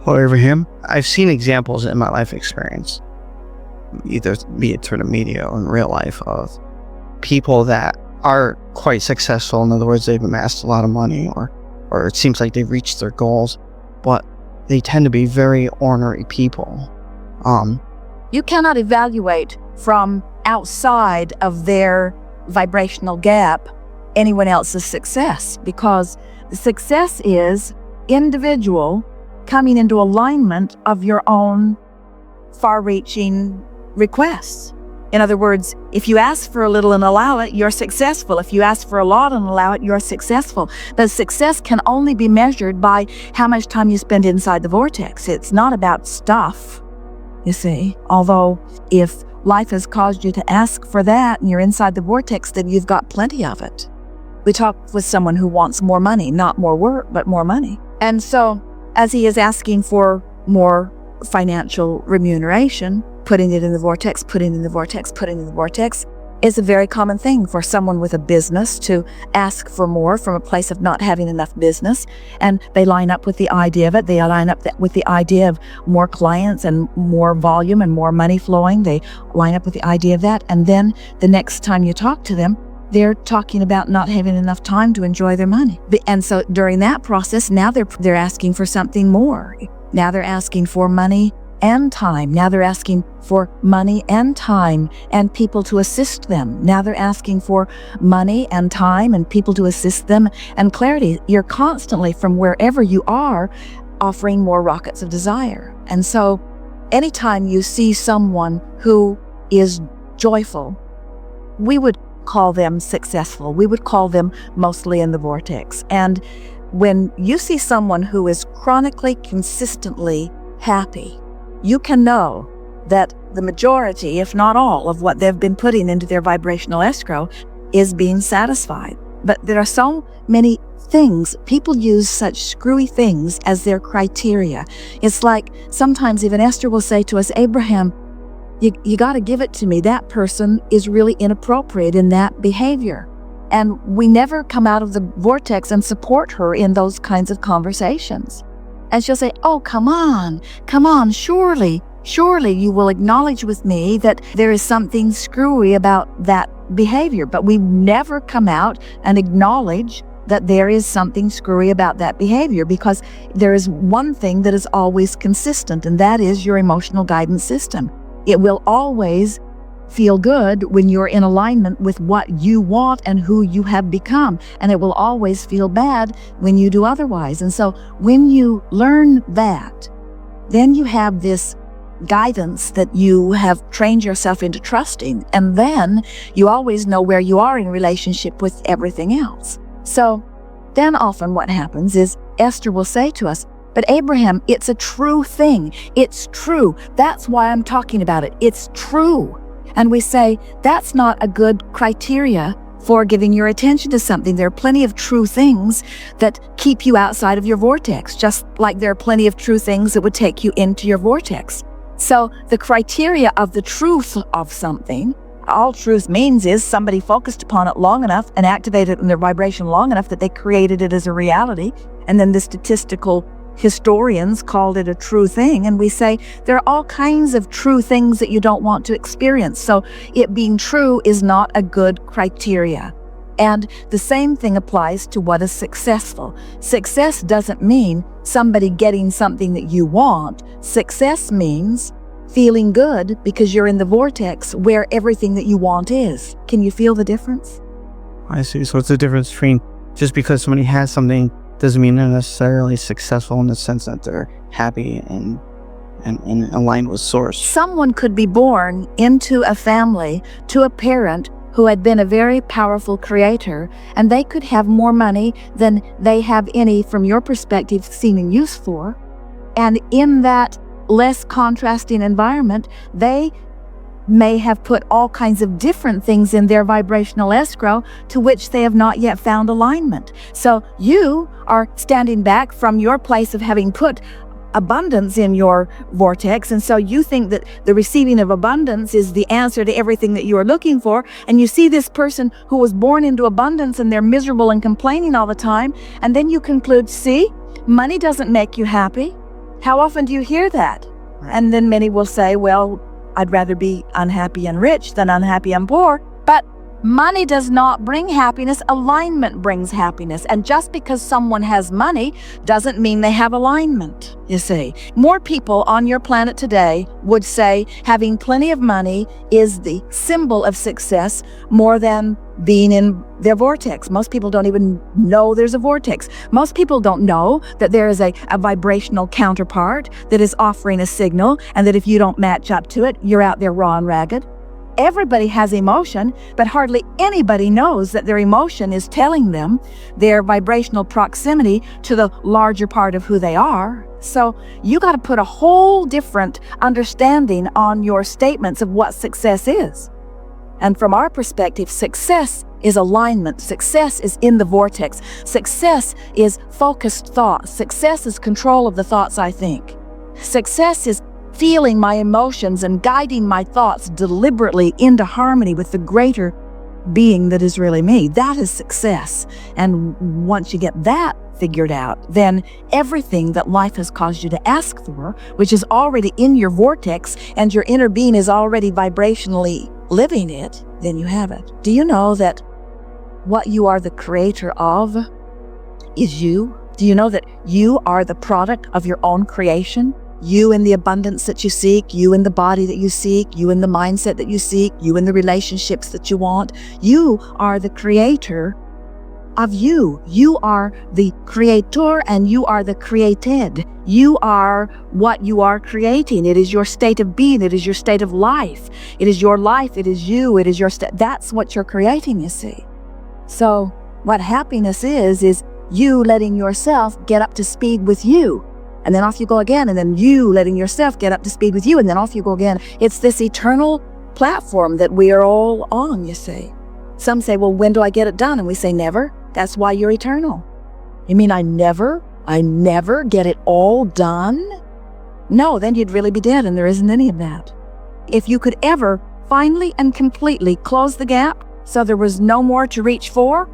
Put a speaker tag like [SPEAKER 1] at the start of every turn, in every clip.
[SPEAKER 1] Well, Abraham, I've seen examples in my life experience, either be it through the media or in real life, of people that are quite successful. In other words, they've amassed a lot of money, or it seems like they've reached their goals, but they tend to be very ornery people.
[SPEAKER 2] You cannot evaluate from outside of their vibrational gap anyone else's success, because the success is individual coming into alignment of your own far-reaching requests. In other words, if you ask for a little and allow it, you're successful. If you ask for a lot and allow it, you're successful. But success can only be measured by how much time you spend inside the vortex. It's not about stuff, you see. Although if life has caused you to ask for that and you're inside the vortex, then you've got plenty of it. We talked with someone who wants more money, not more work, but more money. And so as he is asking for more financial remuneration, putting it in the vortex, putting it in the vortex, putting it in the vortex, is a very common thing for someone with a business to ask for more from a place of not having enough business. And they line up with the idea of it. They line up with the idea of more clients and more volume and more money flowing. They line up with the idea of that. And then the next time you talk to them, they're talking about not having enough time to enjoy their money. And so during that process, now they're asking for something more. Now they're asking for money and time. Now they're asking for money and time and people to assist them. Now they're asking for money and time and people to assist them and clarity. You're constantly, from wherever you are, offering more rockets of desire. And so anytime you see someone who is joyful, we would call them successful. We would call them mostly in the vortex. And when you see someone who is chronically, consistently happy, you can know that the majority, if not all, of what they've been putting into their vibrational escrow is being satisfied. But there are so many things. People use such screwy things as their criteria. It's like sometimes even Esther will say to us, Abraham, you got to give it to me. That person is really inappropriate in that behavior. And we never come out of the vortex and support her in those kinds of conversations. And she'll say, oh, come on, surely you will acknowledge with me that there is something screwy about that behavior. But we never come out and acknowledge that there is something screwy about that behavior, because there is one thing that is always consistent, and that is your emotional guidance system. It will always feel good when you're in alignment with what you want and who you have become. And it will always feel bad when you do otherwise. And so when you learn that, then you have this guidance that you have trained yourself into trusting. And then you always know where you are in relationship with everything else. So then often what happens is Esther will say to us, but Abraham, it's a true thing. It's true. That's why I'm talking about it. It's true. And we say, that's not a good criteria for giving your attention to something. There are plenty of true things that keep you outside of your vortex, just like there are plenty of true things that would take you into your vortex. So the criteria of the truth of something, all truth means is somebody focused upon it long enough and activated it in their vibration long enough that they created it as a reality. And then the statistical historians called it a true thing, and we say there are all kinds of true things that you don't want to experience. So it being true is not a good criteria. And the same thing applies to what is successful. Success doesn't mean somebody getting something that you want. Success means feeling good because you're in the vortex where everything that you want is. Can you feel the difference?
[SPEAKER 1] I see. So it's the difference between just because somebody has something doesn't mean they're necessarily successful in the sense that they're happy and aligned with source.
[SPEAKER 2] Someone could be born into a family to a parent who had been a very powerful creator, and they could have more money than they have any, from your perspective, seen and use for. And in that less contrasting environment, they may have put all kinds of different things in their vibrational escrow to which they have not yet found alignment. So you are standing back from your place of having put abundance in your vortex, and so you think that the receiving of abundance is the answer to everything that you are looking for, and you see this person who was born into abundance and they're miserable and complaining all the time, and then you conclude, see, money doesn't make you happy. How often do you hear that? And then many will say, well, I'd rather be unhappy and rich than unhappy and poor. But money does not bring happiness. Alignment brings happiness. And just because someone has money doesn't mean they have alignment, you see. More people on your planet today would say having plenty of money is the symbol of success more than being in their vortex. Most people don't even know there's a vortex. Most people don't know that there is a vibrational counterpart that is offering a signal, and that if you don't match up to it, you're out there raw and ragged. Everybody has emotion, but hardly anybody knows that their emotion is telling them their vibrational proximity to the larger part of who they are. So you got to put a whole different understanding on your statements of what success is. And from our perspective, success is alignment. Success is in the vortex. Success is focused thought. Success is control of the thoughts I think. Success is feeling my emotions and guiding my thoughts deliberately into harmony with the greater being that is really me. That is success. And once you get that figured out, then everything that life has caused you to ask for, which is already in your vortex and your inner being is already vibrationally living it, then you have it. Do you know that what you are the creator of is you? Do you know that you are the product of your own creation? You in the abundance that you seek, you in the body that you seek, you in the mindset that you seek, you in the relationships that you want. You are the creator of you. You are the creator and you are the created. You are what you are creating. It is your state of being. It is your state of life. It is your life. It is you. It is your that's what you're creating, you see. So what happiness is you letting yourself get up to speed with you. And then off you go again, and then you letting yourself get up to speed with you, and then off you go again. It's this eternal platform that we are all on, you see. Some say, well, when do I get it done? And we say, never. That's why you're eternal. You mean I never get it all done? No, then you'd really be dead, and there isn't any of that. If you could ever finally and completely close the gap so there was no more to reach for,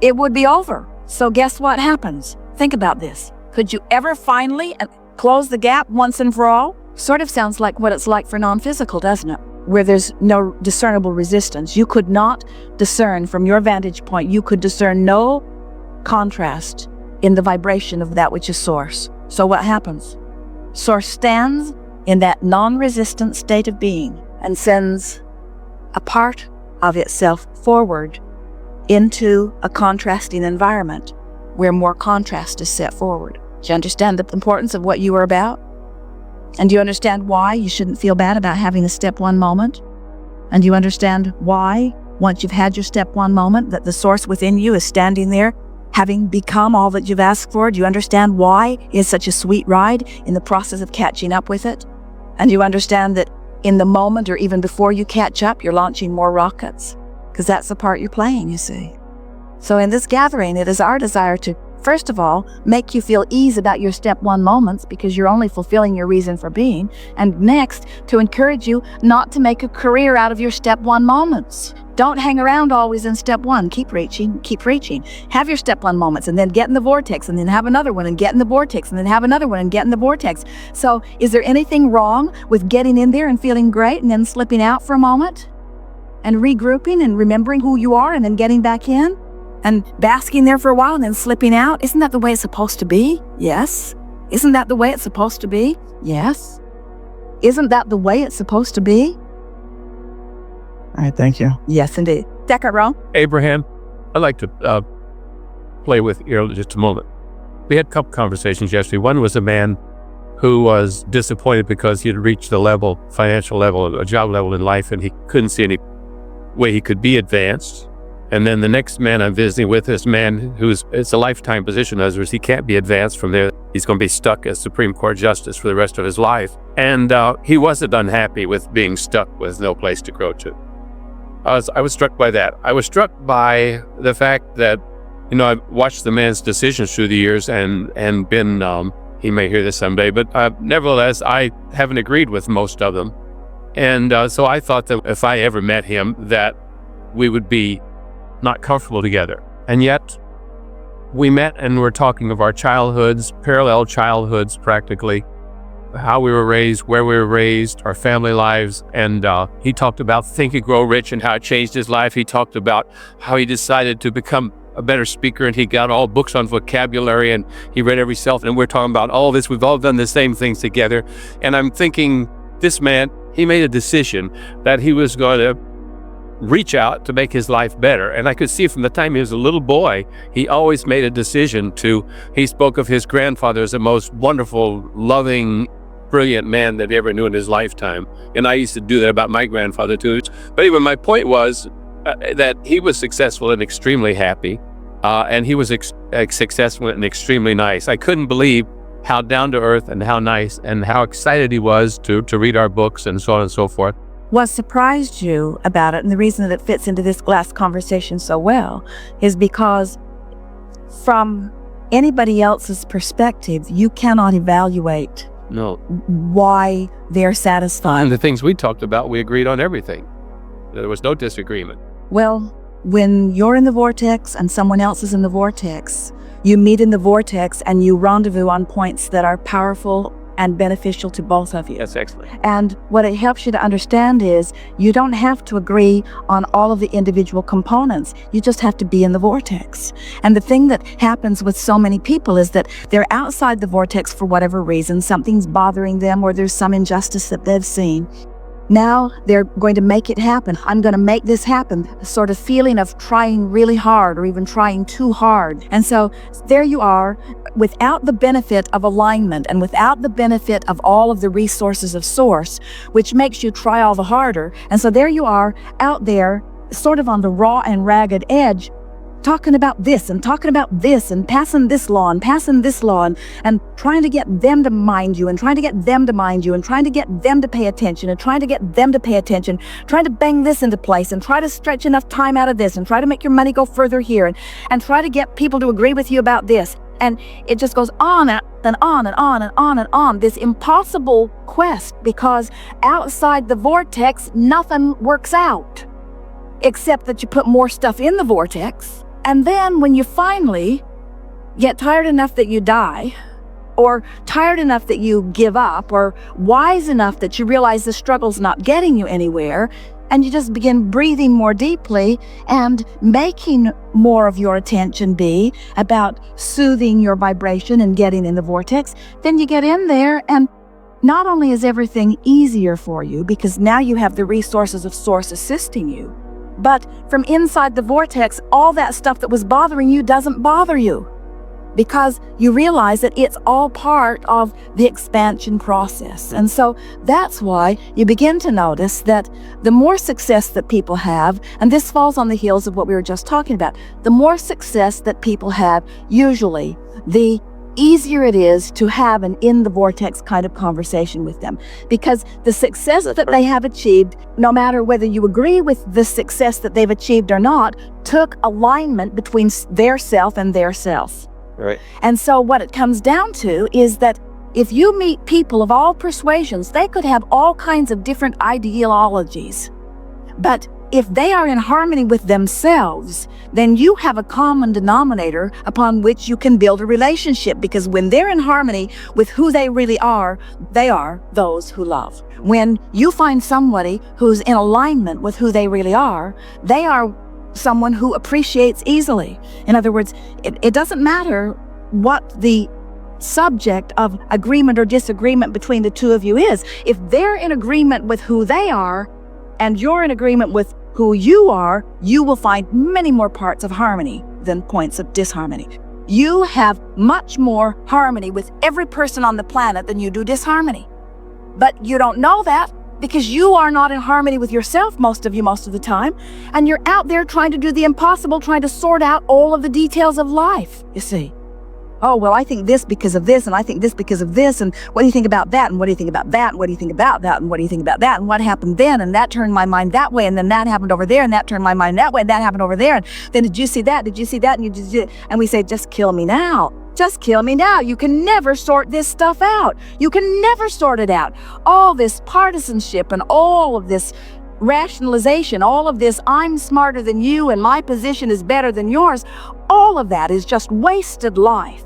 [SPEAKER 2] it would be over. So guess what happens? Think about this. Could you ever finally close the gap once and for all? Sort of sounds like what it's like for non-physical, doesn't it? Where there's no discernible resistance. You could not discern from your vantage point, you could discern no contrast in the vibration of that which is source. So what happens? Source stands in that non-resistant state of being and sends a part of itself forward into a contrasting environment where more contrast is set forward. Do you understand the importance of what you are about? And do you understand why you shouldn't feel bad about having a step one moment? And do you understand why, once you've had your step one moment, that the source within you is standing there, having become all that you've asked for? Do you understand why it's such a sweet ride in the process of catching up with it? And do you understand that in the moment or even before you catch up, you're launching more rockets? Because that's the part you're playing, you see. So in this gathering, it is our desire to, first of all, make you feel ease about your step one moments because you're only fulfilling your reason for being. And next, to encourage you not to make a career out of your step one moments. Don't hang around always in step one. Keep reaching, keep reaching. Have your step one moments and then get in the vortex and then have another one and get in the vortex and then have another one and get in the vortex. So is there anything wrong with getting in there and feeling great and then slipping out for a moment and regrouping and remembering who you are and then getting back in? And basking there for a while and then slipping out? Isn't that the way it's supposed to be? Yes. Isn't that the way it's supposed to be? Yes. Isn't that the way it's supposed to be?
[SPEAKER 1] All right, thank you.
[SPEAKER 2] Yes, indeed. Second row.
[SPEAKER 3] Abraham, I'd like to play with you just a moment. We had a couple conversations yesterday. One was a man who was disappointed because he had reached the level, financial level, a job level in life, and he couldn't see any way he could be advanced. And then the next man I'm visiting with is a man it's a lifetime position. In other words, he can't be advanced from there. He's going to be stuck as Supreme Court Justice for the rest of his life. And he wasn't unhappy with being stuck with no place to grow to. I was struck by that. I was struck by the fact that, I've watched the man's decisions through the years and been, he may hear this someday, but nevertheless, I haven't agreed with most of them. And so I thought that if I ever met him, that we would be not comfortable together. And yet we met and we're talking of our childhoods, parallel childhoods practically. how we were raised, where we were raised, our family lives. And he talked about Think and Grow Rich and how it changed his life. He talked about how he decided to become a better speaker, and he got all books on vocabulary, and he read every self. And we're talking about all this. We've all done the same things together. And I'm thinking, this man, he made a decision that he was going to reach out to make his life better. And I could see from the time he was a little boy, he always made a decision he spoke of his grandfather as the most wonderful, loving, brilliant man that he ever knew in his lifetime. And I used to do that about my grandfather too. But anyway, my point was that he was successful and extremely happy. And he was successful and extremely nice. I couldn't believe how down to earth and how nice and how excited he was to read our books and so on and so forth.
[SPEAKER 2] What surprised you about it, and the reason that it fits into this last conversation so well, is because from anybody else's perspective, you cannot evaluate why they're satisfied.
[SPEAKER 3] And the things we talked about, we agreed on everything. There was no disagreement.
[SPEAKER 2] Well, when you're in the vortex and someone else is in the vortex, you meet in the vortex and you rendezvous on points that are powerful and beneficial to both of you.
[SPEAKER 3] That's excellent.
[SPEAKER 2] And what it helps you to understand is you don't have to agree on all of the individual components. You just have to be in the vortex. And the thing that happens with so many people is that they're outside the vortex for whatever reason. Something's bothering them, or there's some injustice that they've seen. Now they're going to make it happen. I'm going to make this happen. A sort of feeling of trying really hard or even trying too hard. And so there you are, without the benefit of alignment and without the benefit of all of the resources of source, which makes you try all the harder. And so there you are out there, sort of on the raw and ragged edge, talking about this and talking about this and passing this law and passing this law and trying to get them to mind you and trying to get them to mind you and trying to get them to pay attention and trying to get them to pay attention, trying to bang this into place and try to stretch enough time out of this and try to make your money go further here and try to get people to agree with you about this. And it just goes on and on and on and on and on, this impossible quest, because outside the vortex, nothing works out, except that you put more stuff in the vortex. And then when you finally get tired enough that you die, or tired enough that you give up, or wise enough that you realize the struggle's not getting you anywhere, and you just begin breathing more deeply and making more of your attention be about soothing your vibration and getting in the vortex, then you get in there, and not only is everything easier for you because now you have the resources of source assisting you, but from inside the vortex, all that stuff that was bothering you doesn't bother you, because you realize that it's all part of the expansion process. And so that's why you begin to notice that the more success that people have, and this falls on the heels of what we were just talking about, the more success that people have, usually the easier it is to have an in the vortex kind of conversation with them, because the success that they have achieved, no matter whether you agree with the success that they've achieved or not, took alignment between their self and their self.
[SPEAKER 3] Right.
[SPEAKER 2] And so what it comes down to is that if you meet people of all persuasions, they could have all kinds of different ideologies, but if they are in harmony with themselves, then you have a common denominator upon which you can build a relationship, because when they're in harmony with who they really are, they are those who love. When you find somebody who's in alignment with who they really are, they are someone who appreciates easily. In other words, it doesn't matter what the subject of agreement or disagreement between the two of you is. If they're in agreement with who they are and you're in agreement with who you are, you will find many more parts of harmony than points of disharmony. You have much more harmony with every person on the planet than you do disharmony. But you don't know that because you are not in harmony with yourself, most of the time, and you're out there trying to do the impossible, trying to sort out all of the details of life, you see. Oh, well, I think this because of this, and I think this because of this, and what do you think about that, and what do you think about that, and what do you think about that, and what do you think about that, and what happened then, and that turned my mind that way, and then that happened over there, and that turned my mind that way, and that happened over there, and then did you see that, and we say, just kill me now. Just kill me now. You can never sort this stuff out. You can never sort it out. All this partisanship and all of this rationalization, all of this I'm smarter than you and my position is better than yours, all of that is just wasted life.